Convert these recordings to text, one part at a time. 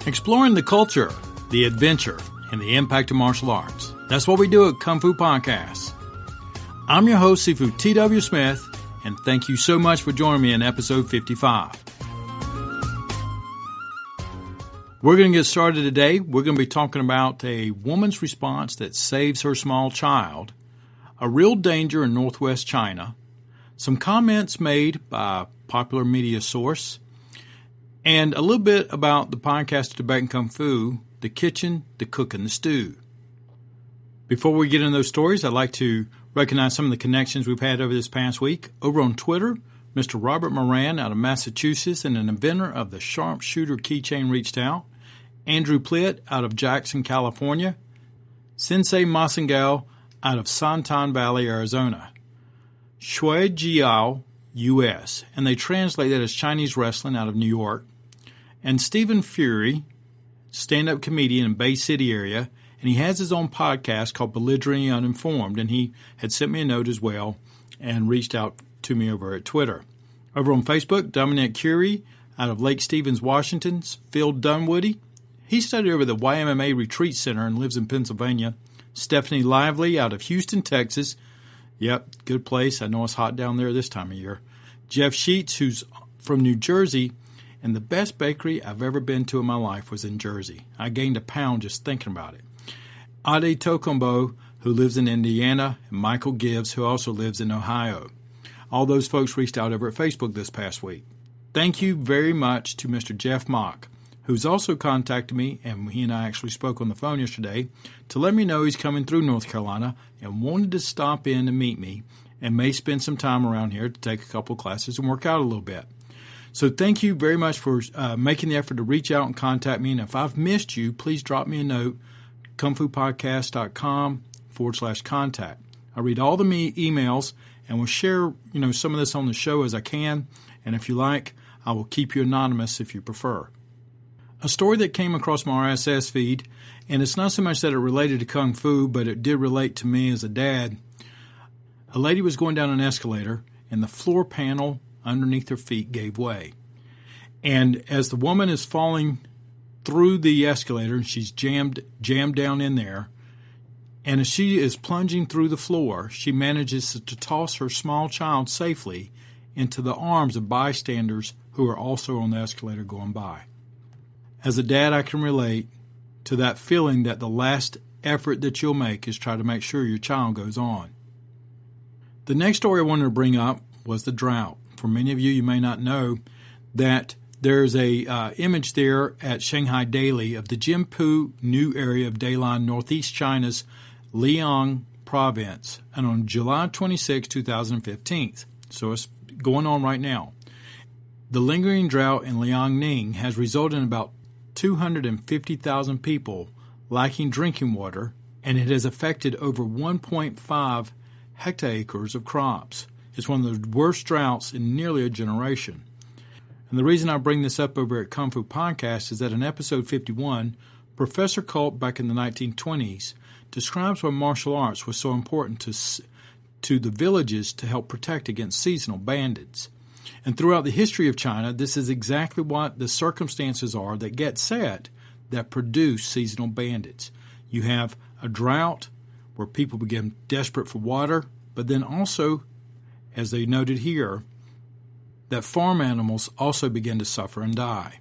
Exploring the culture, the adventure, and the impact of martial arts. That's what we do at Kung Fu Podcasts. I'm your host, Sifu T.W. Smith, and thank you so much for joining me in episode 55. We're going to get started today. We're going to be talking about a woman's response that saves her small child, a real danger in northwest China, some comments made by a popular media source, and a little bit about the podcast of Tibetan Kung Fu, the kitchen, the cook, and the stew. Before we get into those stories, I'd like to recognize some of the connections we've had over this past week. Over on Twitter, Mr. Robert Moran out of Massachusetts and an inventor of the sharpshooter keychain reached out. Andrew Plitt out of Jackson, California. Sensei Masengao out of Santan Valley, Arizona. Shui Jiao, U.S., and they translate that as Chinese wrestling out of New York. And Stephen Fury, stand-up comedian in Bay City area, and he has his own podcast called Belligerently Uninformed, and he had sent me a note as well and reached out to me over at Twitter. Over on Facebook, Dominic Curie out of Lake Stevens, Washington. Phil Dunwoody, he studied over the YMMA Retreat Center and lives in Pennsylvania. Stephanie Lively out of Houston, Texas. Yep, good place. I know it's hot down there this time of year. Jeff Sheets, who's from New Jersey, and the best bakery I've ever been to in my life was in Jersey. I gained a pound just thinking about it. Ade Tokombo, who lives in Indiana, and Michael Gibbs, who also lives in Ohio. All those folks reached out over at Facebook this past week. Thank you very much to Mr. Jeff Mock, who's also contacted me, and he and I actually spoke on the phone yesterday, to let me know he's coming through North Carolina and wanted to stop in and meet me and may spend some time around here to take a couple classes and work out a little bit. So thank you very much for making the effort to reach out and contact me. And if I've missed you, please drop me a note, kungfupodcast.com/contact. I read all the emails and will share some of this on the show as I can. And if you like, I will keep you anonymous if you prefer. A story that came across my RSS feed, and it's not so much that it related to Kung Fu, but it did relate to me as a dad. A lady was going down an escalator, and the floor panel underneath her feet gave way. And as the woman is falling through the escalator, and she's jammed down in there, and as she is plunging through the floor, she manages to toss her small child safely into the arms of bystanders who are also on the escalator going by. As a dad, I can relate to that feeling that the last effort that you'll make is try to make sure your child goes on. The next story I wanted to bring up was the drought. For many of you, you may not know that there's a image there at Shanghai Daily of the Jinpu New area of Dalian, northeast China's Liang province, and on July 26, 2015. So it's going on right now. The lingering drought in Liangning has resulted in about 250,000 people lacking drinking water, and it has affected over 1.5 hectares of crops. It's one of the worst droughts in nearly a generation. And the reason I bring this up over at Kung Fu Podcast is that in episode 51, Professor Culp back in the 1920s describes why martial arts was so important to the villages to help protect against seasonal bandits. And throughout the history of China, this is exactly what the circumstances are that get set that produce seasonal bandits. You have a drought where people become desperate for water, but then also, as they noted here, that farm animals also begin to suffer and die.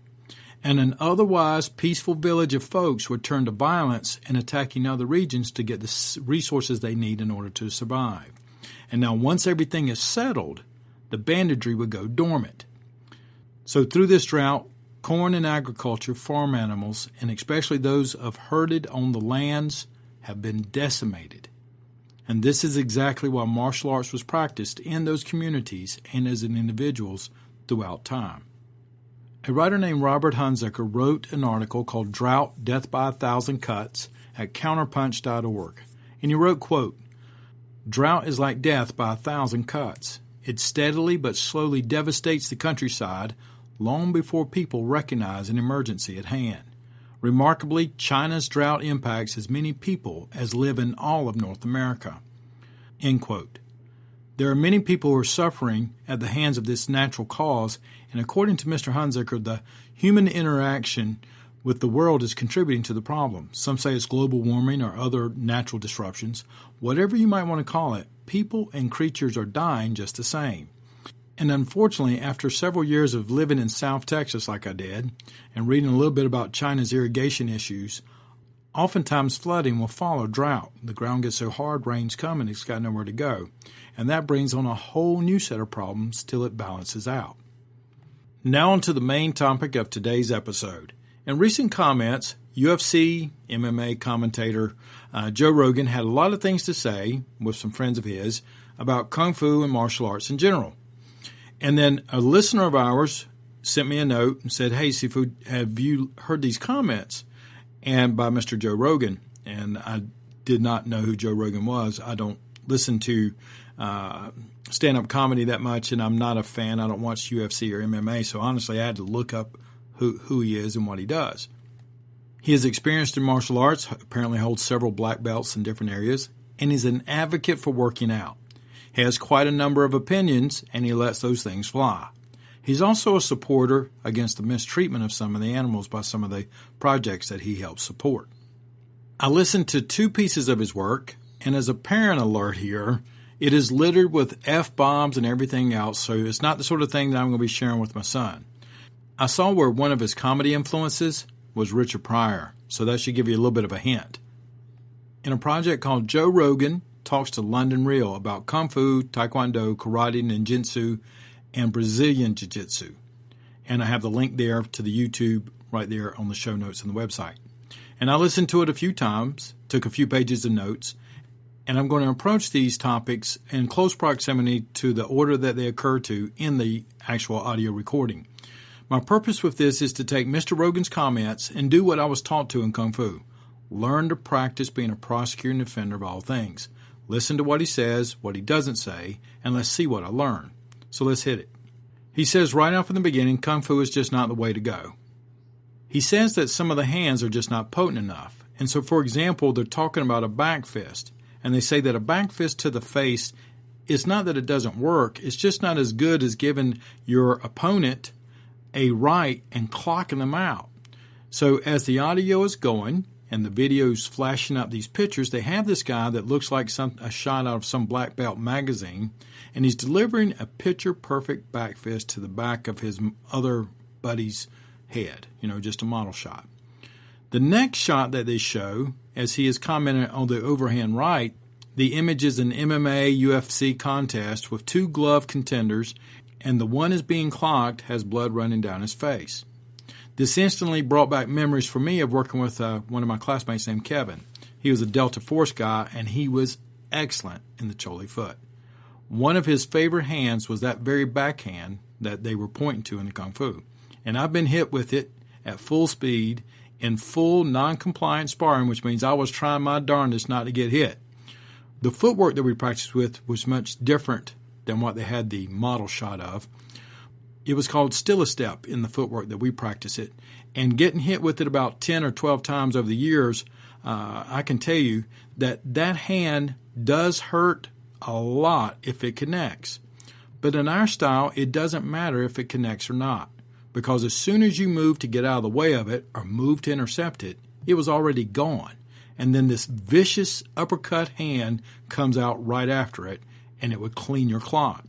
And an otherwise peaceful village of folks would turn to violence and attacking other regions to get the resources they need in order to survive. And now once everything is settled, the banditry would go dormant. So through this drought, corn and agriculture, farm animals, and especially those of herded on the lands, have been decimated. And this is exactly why martial arts was practiced in those communities and as in individuals throughout time. A writer named Robert Hunziker wrote an article called Drought, Death by 1,000 Cuts at counterpunch.org. And he wrote, quote, "Drought is like death by 1,000 cuts. It steadily but slowly devastates the countryside long before people recognize an emergency at hand. Remarkably, China's drought impacts as many people as live in all of North America." End quote. There are many people who are suffering at the hands of this natural cause, and according to Mr. Hunziker, the human interaction with the world is contributing to the problem. Some say it's global warming or other natural disruptions. Whatever you might want to call it, people and creatures are dying just the same. And unfortunately, after several years of living in South Texas like I did, and reading a little bit about China's irrigation issues, oftentimes flooding will follow drought. The ground gets so hard, rains come, and it's got nowhere to go. And that brings on a whole new set of problems till it balances out. Now on to the main topic of today's episode. In recent comments, UFC MMA commentator Joe Rogan had a lot of things to say with some friends of his about Kung Fu and martial arts in general. And then a listener of ours sent me a note and said, "Hey, Sifu, have you heard these comments?" And by Mr. Joe Rogan. And I did not know who Joe Rogan was. I don't listen to stand-up comedy that much, and I'm not a fan. I don't watch UFC or MMA, so honestly I had to look up who he is and what he does. He is experienced in martial arts, apparently holds several black belts in different areas, and he's an advocate for working out. He has quite a number of opinions, and he lets those things fly. He's also a supporter against the mistreatment of some of the animals by some of the projects that he helps support. I listened to 2 pieces of his work, and as a parent alert here, it is littered with F-bombs and everything else, so it's not the sort of thing that I'm going to be sharing with my son. I saw where one of his comedy influences was Richard Pryor, so that should give you a little bit of a hint. In a project called Joe Rogan Talks to London Real about Kung Fu, Taekwondo, Karate, Ninjutsu, and Brazilian Jiu-Jitsu. And I have the link there to the YouTube right there on the show notes on the website. And I listened to it a few times, took a few pages of notes, and I'm going to approach these topics in close proximity to the order that they occur to in the actual audio recording. My purpose with this is to take Mr. Rogan's comments and do what I was taught to in Kung Fu. Learn to practice being a prosecutor and defender of all things. Listen to what he says, what he doesn't say, and let's see what I learn. So let's hit it. He says right off in the beginning, Kung Fu is just not the way to go. He says that some of the hands are just not potent enough. And so, for example, they're talking about a back fist. And they say that a back fist to the face, it's not that it doesn't work. It's just not as good as giving your opponent a right and clocking them out. So as the audio is going and the video's flashing up these pictures, they have this guy that looks like a shot out of some black belt magazine, and he's delivering a picture-perfect back fist to the back of his other buddy's head, just a model shot. The next shot that they show, as he is commenting on the overhand right, the image is an MMA UFC contest with 2 glove contenders, and the one is being clocked, has blood running down his face. This instantly brought back memories for me of working with one of my classmates named Kevin. He was a Delta Force guy, and he was excellent in the Chole foot. One of his favorite hands was that very backhand that they were pointing to in the Kung Fu. And I've been hit with it at full speed in full non-compliant sparring, which means I was trying my darndest not to get hit. The footwork that we practiced with was much different than what they had the model shot of. It was called still a step in the footwork that we practice it. And getting hit with it about 10 or 12 times over the years, I can tell you that hand does hurt a lot if it connects. But in our style, it doesn't matter if it connects or not. Because as soon as you move to get out of the way of it or move to intercept it, it was already gone. And then this vicious uppercut hand comes out right after it, and it would clean your clock.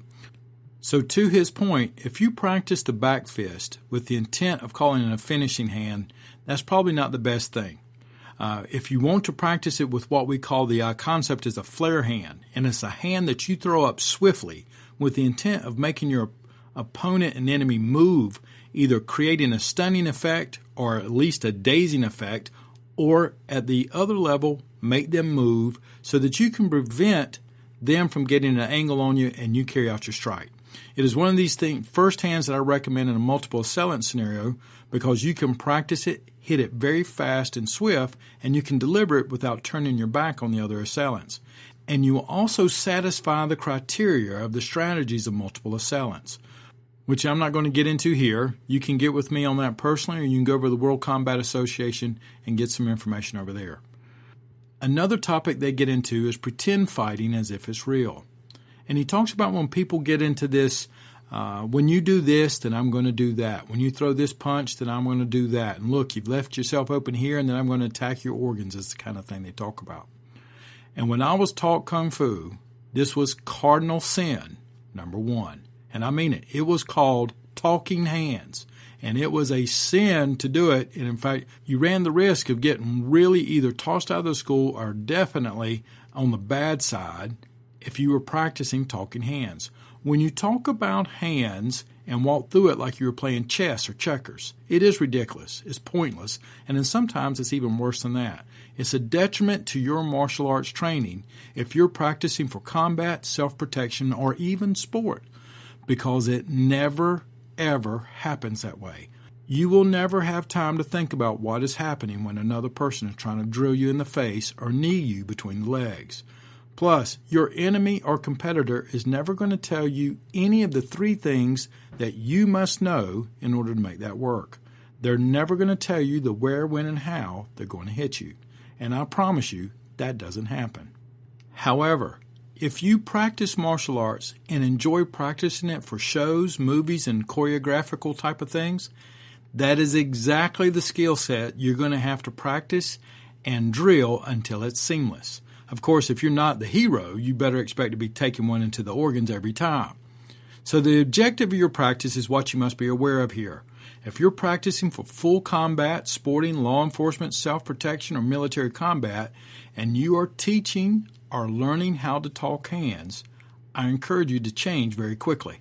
So to his point, if you practice the back fist with the intent of calling it a finishing hand, that's probably not the best thing. If you want to practice it with what we call the concept is a flare hand, and it's a hand that you throw up swiftly with the intent of making your opponent and enemy move, either creating a stunning effect or at least a dazing effect, or at the other level, make them move so that you can prevent them from getting an angle on you and you carry out your strike. It is one of these first hands that I recommend in a multiple assailant scenario because you can practice it, hit it very fast and swift, and you can deliver it without turning your back on the other assailants. And you will also satisfy the criteria of the strategies of multiple assailants, which I'm not going to get into here. You can get with me on that personally, or you can go over to the World Combat Association and get some information over there. Another topic they get into is pretend fighting as if it's real. And he talks about when people get into this When you do this, then I'm going to do that. When you throw this punch, then I'm going to do that. And look, you've left yourself open here, and then I'm going to attack your organs. Is the kind of thing they talk about. And when I was taught Kung Fu, this was cardinal sin, number one. And I mean it. It was called talking hands. And it was a sin to do it. And in fact, you ran the risk of getting really either tossed out of the school or definitely on the bad side if you were practicing talking hands. When you talk about hands and walk through it like you were playing chess or checkers, it is ridiculous, it's pointless, and then sometimes it's even worse than that. It's a detriment to your martial arts training if you're practicing for combat, self-protection, or even sport, because it never, ever happens that way. You will never have time to think about what is happening when another person is trying to drill you in the face or knee you between the legs. Plus, your enemy or competitor is never going to tell you any of the three things that you must know in order to make that work. They're never going to tell you the where, when, and how they're going to hit you. And I promise you, that doesn't happen. However, if you practice martial arts and enjoy practicing it for shows, movies, and choreographical type of things, that is exactly the skill set you're going to have to practice and drill until it's seamless. Of course, if you're not the hero, you better expect to be taking one into the organs every time. So the objective of your practice is what you must be aware of here. If you're practicing for full combat, sporting, law enforcement, self-protection, or military combat, and you are teaching or learning how to talk hands, I encourage you to change very quickly.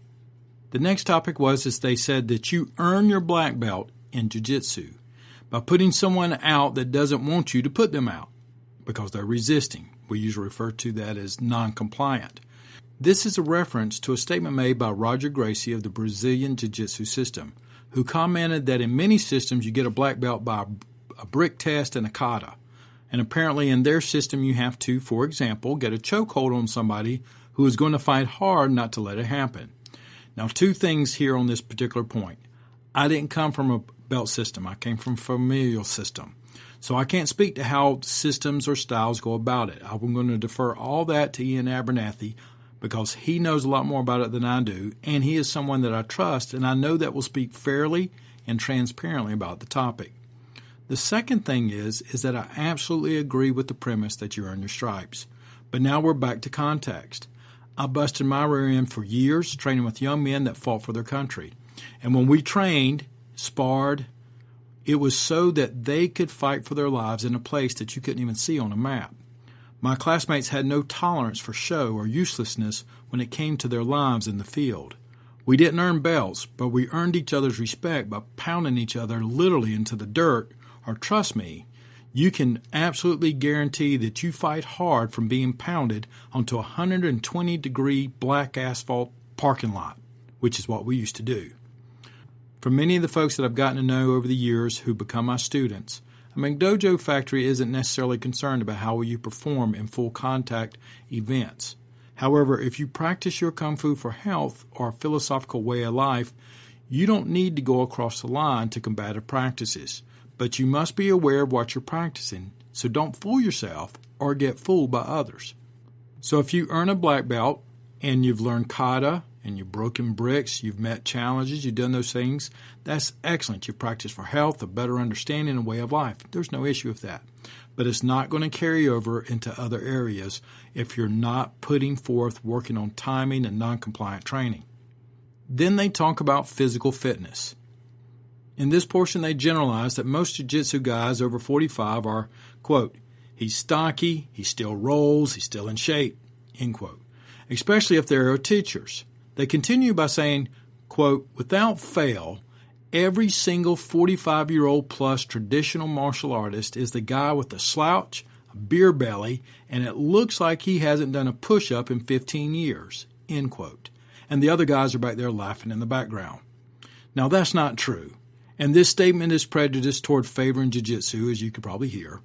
The next topic was they said that you earn your black belt in jiu-jitsu by putting someone out that doesn't want you to put them out because they're resisting. We usually refer to that as non-compliant. This is a reference to a statement made by Roger Gracie of the Brazilian Jiu-Jitsu system, who commented that in many systems you get a black belt by a brick test and a kata. And apparently in their system you have to, for example, get a chokehold on somebody who is going to fight hard not to let it happen. Now, two things here on this particular point. I didn't come from a belt system. I came from a familial system. So I can't speak to how systems or styles go about it. I'm going to defer all that to Ian Abernathy because he knows a lot more about it than I do, and he is someone that I trust, and I know that will speak fairly and transparently about the topic. The second thing is that I absolutely agree with the premise that you earn your stripes. But now we're back to context. I busted my rear end for years training with young men that fought for their country. And when we trained, sparred, it was so that they could fight for their lives in a place that you couldn't even see on a map. My classmates had no tolerance for show or uselessness when it came to their lives in the field. We didn't earn belts, but we earned each other's respect by pounding each other literally into the dirt, or trust me, you can absolutely guarantee that you fight hard from being pounded onto a 120-degree black asphalt parking lot, which is what we used to do. For many of the folks that I've gotten to know over the years who become my students, a McDojo factory isn't necessarily concerned about how you perform in full contact events. However, if you practice your Kung Fu for health or a philosophical way of life, you don't need to go across the line to combative practices, but you must be aware of what you're practicing, so don't fool yourself or get fooled by others. So if you earn a black belt and you've learned kata, and you've broken bricks, you've met challenges, you've done those things, that's excellent. You've practiced for health, a better understanding, and way of life. There's no issue with that. But it's not going to carry over into other areas if you're not putting forth working on timing and non-compliant training. Then they talk about physical fitness. In this portion, they generalize that most jiu-jitsu guys over 45 are, quote, he's stocky, he still rolls, he's still in shape, end quote, especially if they're teachers. They continue by saying, quote, without fail, every single 45-year-old plus traditional martial artist is the guy with a slouch, a beer belly, and it looks like he hasn't done a push-up in 15 years, end quote. And the other guys are back there laughing in the background. Now, that's not true. And this statement is prejudiced toward favoring jiu-jitsu, as you could probably hear.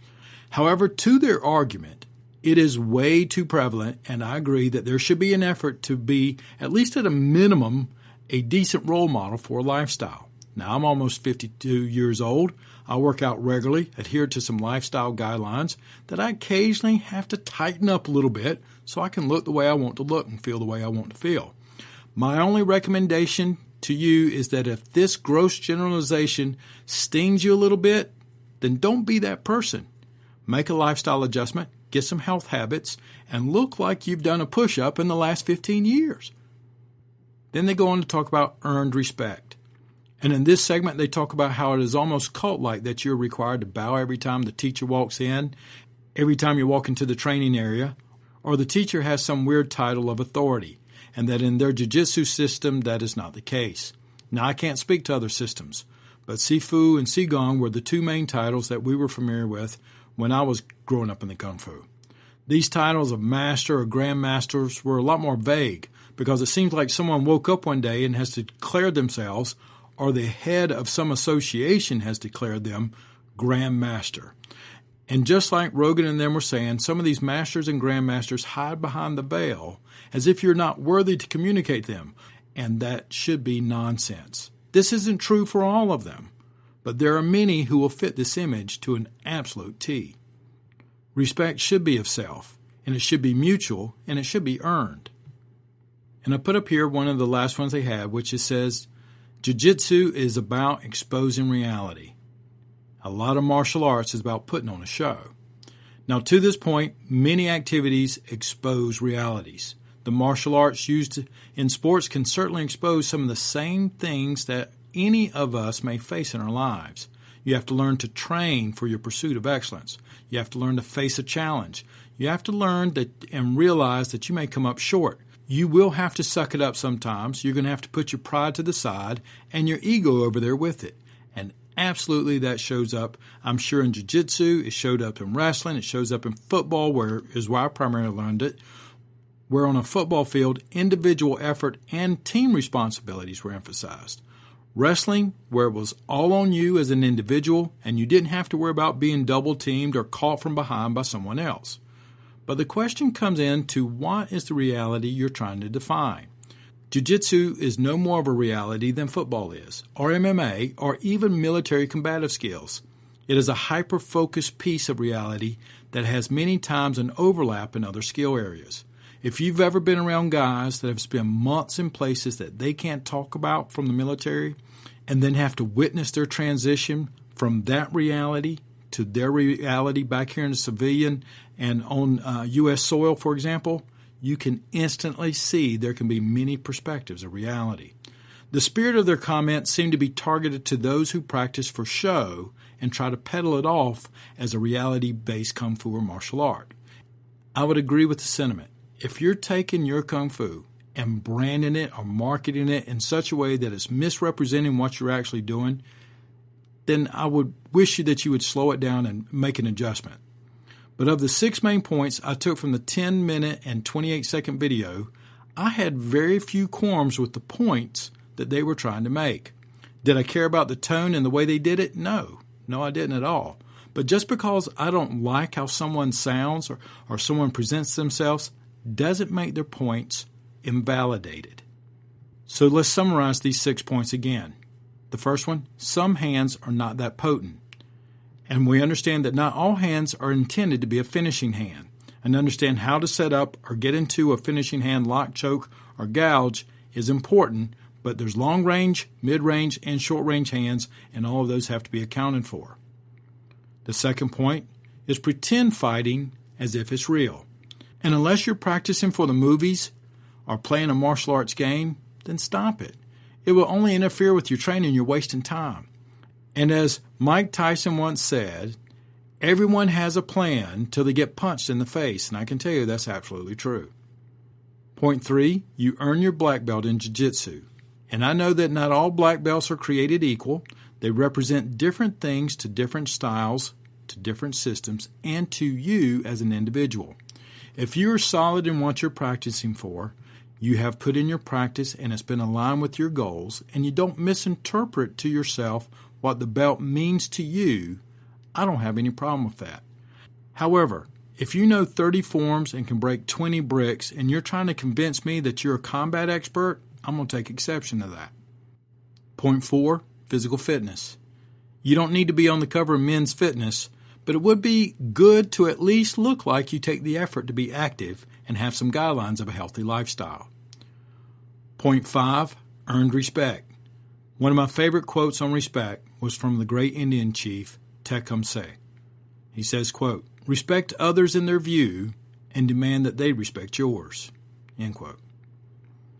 However, to their argument, it is way too prevalent, and I agree that there should be an effort to be, at least at a minimum, a decent role model for a lifestyle. Now, I'm almost 52 years old. I work out regularly, adhere to some lifestyle guidelines that I occasionally have to tighten up a little bit so I can look the way I want to look and feel the way I want to feel. My only recommendation to you is that if this gross generalization stings you a little bit, then don't be that person. Make a lifestyle adjustment, get some health habits, and look like you've done a push-up in the last 15 years. Then they go on to talk about earned respect. And in this segment, they talk about how it is almost cult-like that you're required to bow every time the teacher walks in, every time you walk into the training area, or the teacher has some weird title of authority, and that in their jiu-jitsu system, that is not the case. Now, I can't speak to other systems, but Sifu and Qigong were the two main titles that we were familiar with when I was growing up in the Kung Fu. These titles of master or grandmasters were a lot more vague because it seems like someone woke up one day and has declared themselves, or the head of some association has declared them, grandmaster. And just like Rogan and them were saying, some of these masters and grandmasters hide behind the veil as if you're not worthy to communicate them, and that should be nonsense. This isn't true for all of them, but there are many who will fit this image to an absolute T. Respect should be of self, and it should be mutual, and it should be earned. And I put up here one of the last ones they had, which says, Jiu-Jitsu is about exposing reality. A lot of martial arts is about putting on a show. Now, to this point, many activities expose realities. The martial arts used in sports can certainly expose some of the same things that any of us may face in our lives. You have to learn to train for your pursuit of excellence. You have to learn to face a challenge. You have to learn that and realize that you may come up short. You will have to suck it up sometimes. You're going to have to put your pride to the side and your ego over there with it. And absolutely that shows up, I'm sure, in jiu-jitsu. It showed up in wrestling. It shows up in football, where I primarily learned it, where on a football field, individual effort and team responsibilities were emphasized. Wrestling, where it was all on you as an individual, and you didn't have to worry about being double-teamed or caught from behind by someone else. But the question comes in to what is the reality you're trying to define? Jiu-jitsu is no more of a reality than football is, or MMA, or even military combative skills. It is a hyper-focused piece of reality that has many times an overlap in other skill areas. If you've ever been around guys that have spent months in places that they can't talk about from the military, and then have to witness their transition from that reality to their reality back here in the civilian and on U.S. soil, for example, you can instantly see there can be many perspectives of reality. The spirit of their comments seemed to be targeted to those who practice for show and try to peddle it off as a reality-based Kung Fu or martial art. I would agree with the sentiment. If you're taking your Kung Fu and branding it or marketing it in such a way that it's misrepresenting what you're actually doing, then I would wish you that you would slow it down and make an adjustment. But of the 6 main points I took from the 10-minute and 28-second video, I had very few qualms with the points that they were trying to make. Did I care about the tone and the way they did it? No, I didn't at all. But just because I don't like how someone sounds or someone presents themselves doesn't make their points invalidated. So let's summarize these 6 points again. The first one, some hands are not that potent. And we understand that not all hands are intended to be a finishing hand. And understand how to set up or get into a finishing hand lock, choke, or gouge is important, but there's long range, mid range, and short range hands, and all of those have to be accounted for. The second point is pretend fighting as if it's real. And unless you're practicing for the movies or playing a martial arts game, then stop it. It will only interfere with your training. You're wasting time. And as Mike Tyson once said, everyone has a plan till they get punched in the face, and I can tell you that's absolutely true. Point 3, you earn your black belt in jiu-jitsu. And I know that not all black belts are created equal. They represent different things to different styles, to different systems, and to you as an individual. If you are solid in what you're practicing for, you have put in your practice and it's been aligned with your goals, and you don't misinterpret to yourself what the belt means to you, I don't have any problem with that. However, if you know 30 forms and can break 20 bricks and you're trying to convince me that you're a combat expert, I'm going to take exception to that. Point 4, physical fitness. You don't need to be on the cover of Men's Fitness, but it would be good to at least look like you take the effort to be active and have some guidelines of a healthy lifestyle. Point 5, earned respect. One of my favorite quotes on respect was from the great Indian chief, Tecumseh. He says, quote, "Respect others in their view and demand that they respect yours." End quote.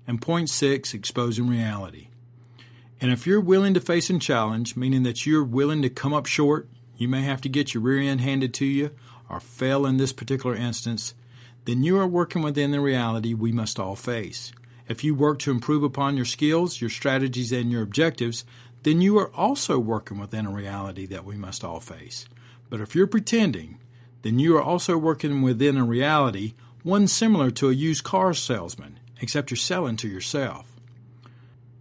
And point 6, exposing reality. And if you're willing to face a challenge, meaning that you're willing to come up short, you may have to get your rear end handed to you or fail in this particular instance, then you are working within the reality we must all face. If you work to improve upon your skills, your strategies, and your objectives, then you are also working within a reality that we must all face. But if you're pretending, then you are also working within a reality, one similar to a used car salesman, except you're selling to yourself.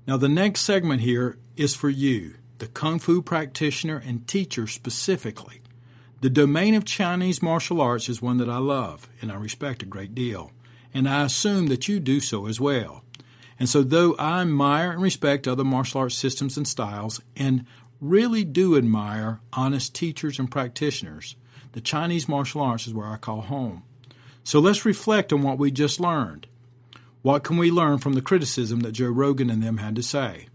Now the next segment here is for you, the Kung Fu practitioner and teacher specifically. The domain of Chinese martial arts is one that I love and I respect a great deal, and I assume that you do so as well. And so though I admire and respect other martial arts systems and styles, and really do admire honest teachers and practitioners, the Chinese martial arts is where I call home. So let's reflect on what we just learned. What can we learn from the criticism that Joe Rogan and them had to say?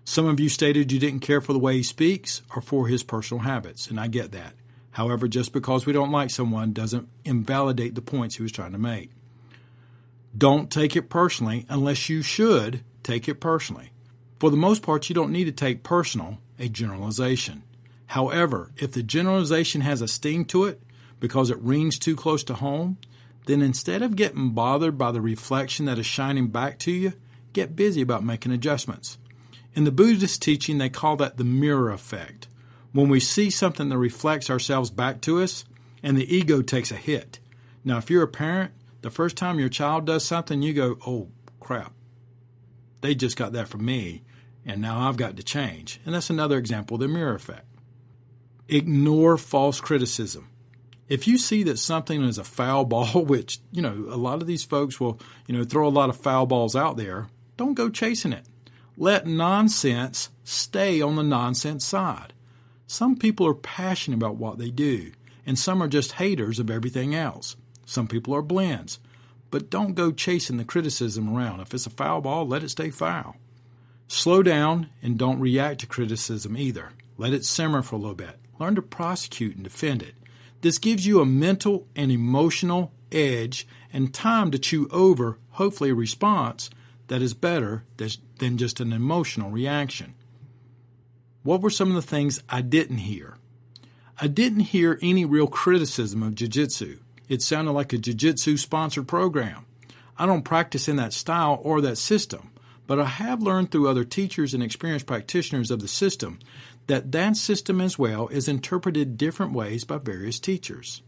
Some of you stated you didn't care for the way he speaks or for his personal habits, and I get that. However, just because we don't like someone doesn't invalidate the points he was trying to make. Don't take it personally unless you should take it personally. For the most part, you don't need to take personal a generalization. However, if the generalization has a sting to it because it rings too close to home, then instead of getting bothered by the reflection that is shining back to you, get busy about making adjustments. In the Buddhist teaching, they call that the mirror effect. When we see something that reflects ourselves back to us, and the ego takes a hit. Now, if you're a parent, the first time your child does something, you go, "Oh, crap. They just got that from me, and now I've got to change." And that's another example of the mirror effect. Ignore false criticism. If you see that something is a foul ball, which, a lot of these folks will, throw a lot of foul balls out there, don't go chasing it. Let nonsense stay on the nonsense side. Some people are passionate about what they do, and some are just haters of everything else. Some people are blends. But don't go chasing the criticism around. If it's a foul ball, let it stay foul. Slow down and don't react to criticism either. Let it simmer for a little bit. Learn to prosecute and defend it. This gives you a mental and emotional edge and time to chew over, hopefully, a response that is better than just an emotional reaction. What were some of the things I didn't hear? I didn't hear any real criticism of jiu-jitsu. It sounded like a jiu-jitsu sponsored program. I don't practice in that style or that system, but I have learned through other teachers and experienced practitioners of the system that system as well is interpreted different ways by various teachers.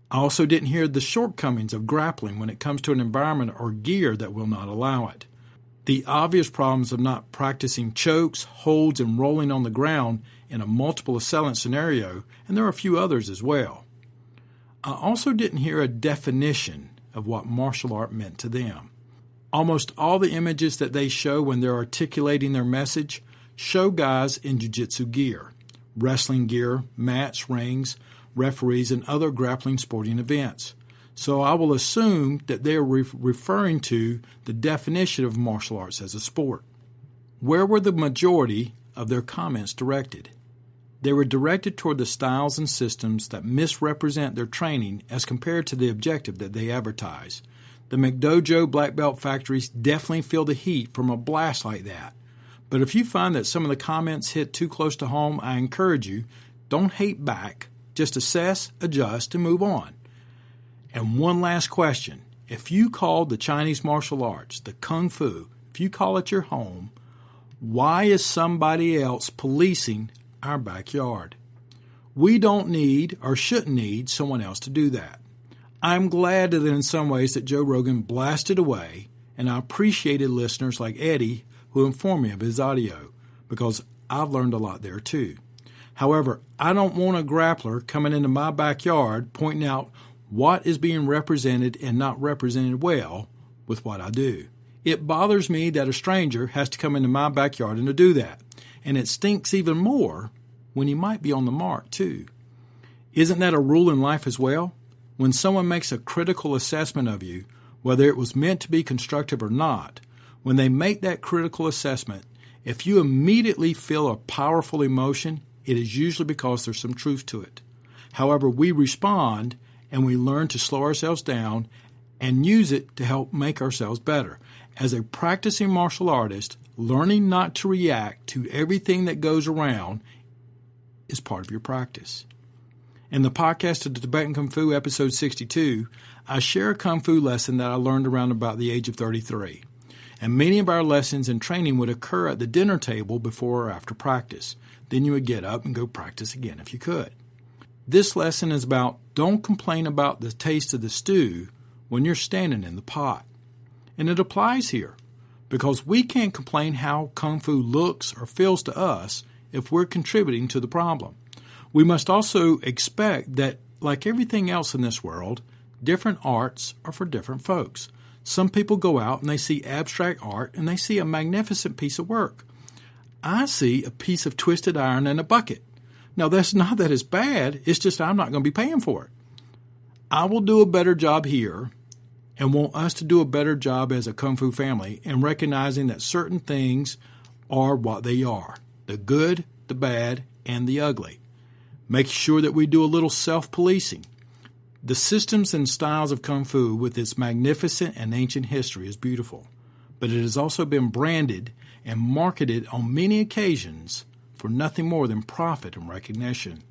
I also didn't hear the shortcomings of grappling when it comes to an environment or gear that will not allow it. The obvious problems of not practicing chokes, holds, and rolling on the ground in a multiple assailant scenario, and there are a few others as well. I also didn't hear a definition of what martial art meant to them. Almost all the images that they show when they're articulating their message show guys in jiu-jitsu gear, wrestling gear, mats, rings, referees, and other grappling sporting events. So I will assume that they are referring to the definition of martial arts as a sport. Where were the majority of their comments directed? They were directed toward the styles and systems that misrepresent their training as compared to the objective that they advertise. The McDojo black belt factories definitely feel the heat from a blast like that. But if you find that some of the comments hit too close to home, I encourage you, don't hate back. Just assess, adjust, and move on. And one last question. If you call the Chinese martial arts, the Kung Fu, if you call it your home, why is somebody else policing our backyard? We don't need or shouldn't need someone else to do that. I'm glad that in some ways that Joe Rogan blasted away, and I appreciated listeners like Eddie who informed me of his audio, because I've learned a lot there too. However, I don't want a grappler coming into my backyard pointing out what is being represented and not represented well with what I do. It bothers me that a stranger has to come into my backyard and to do that. And it stinks even more when he might be on the mark too. Isn't that a rule in life as well? When someone makes a critical assessment of you, whether it was meant to be constructive or not, When they make that critical assessment, if you immediately feel a powerful emotion, it is usually because there's some truth to it. However, we respond and we learn to slow ourselves down and use it to help make ourselves better. As a practicing martial artist, learning not to react to everything that goes around is part of your practice. In the podcast of the Tibetan Kung Fu, episode 62, I share a Kung Fu lesson that I learned around about the age of 33. And many of our lessons and training would occur at the dinner table before or after practice. Then you would get up and go practice again if you could. This lesson is about don't complain about the taste of the stew when you're standing in the pot. And it applies here because we can't complain how Kung Fu looks or feels to us if we're contributing to the problem. We must also expect that, like everything else in this world, different arts are for different folks. Some people go out and they see abstract art and they see a magnificent piece of work. I see a piece of twisted iron and a bucket. Now, that's not that it's bad. It's just I'm not going to be paying for it. I will do a better job here and want us to do a better job as a Kung Fu family in recognizing that certain things are what they are, the good, the bad, and the ugly. Make sure that we do a little self-policing. The systems and styles of Kung Fu with its magnificent and ancient history is beautiful, but it has also been branded and marketed on many occasions for nothing more than profit and recognition.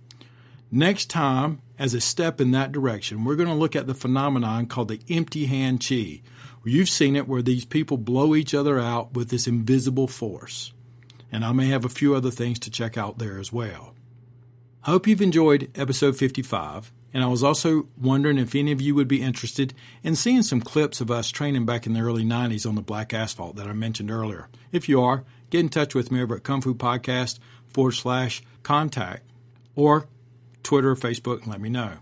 Next time, as a step in that direction, we're going to look at the phenomenon called the empty hand chi. You've seen it where these people blow each other out with this invisible force. And I may have a few other things to check out there as well. I hope you've enjoyed episode 55, and I was also wondering if any of you would be interested in seeing some clips of us training back in the early 90s on the black asphalt that I mentioned earlier. If you are, get in touch with me over at Kung Fu Podcast/contact or Twitter or Facebook and let me know.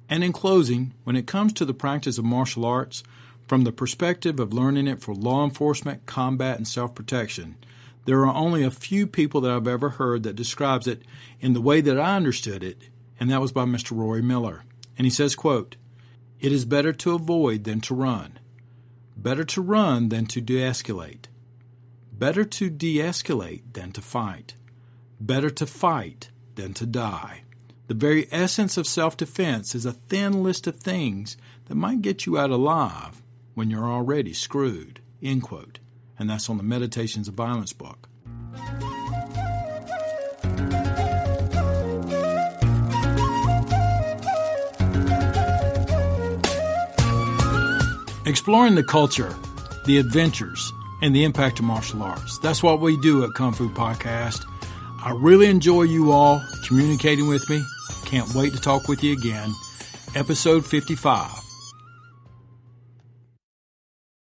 And in closing, when it comes to the practice of martial arts, from the perspective of learning it for law enforcement, combat, and self-protection, there are only a few people that I've ever heard that describes it in the way that I understood it, and that was by Mr. Rory Miller. And he says, quote, "It is better to avoid than to run. Better to run than to de-escalate. Better to de-escalate than to fight. Better to fight than to die. The very essence of self-defense is a thin list of things that might get you out alive when you're already screwed." End quote. And that's on the Meditations of Violence book. Exploring the culture, the adventures, and the impact of martial arts. That's what we do at Kung Fu Podcast. I really enjoy you all communicating with me. Can't wait to talk with you again. Episode 55.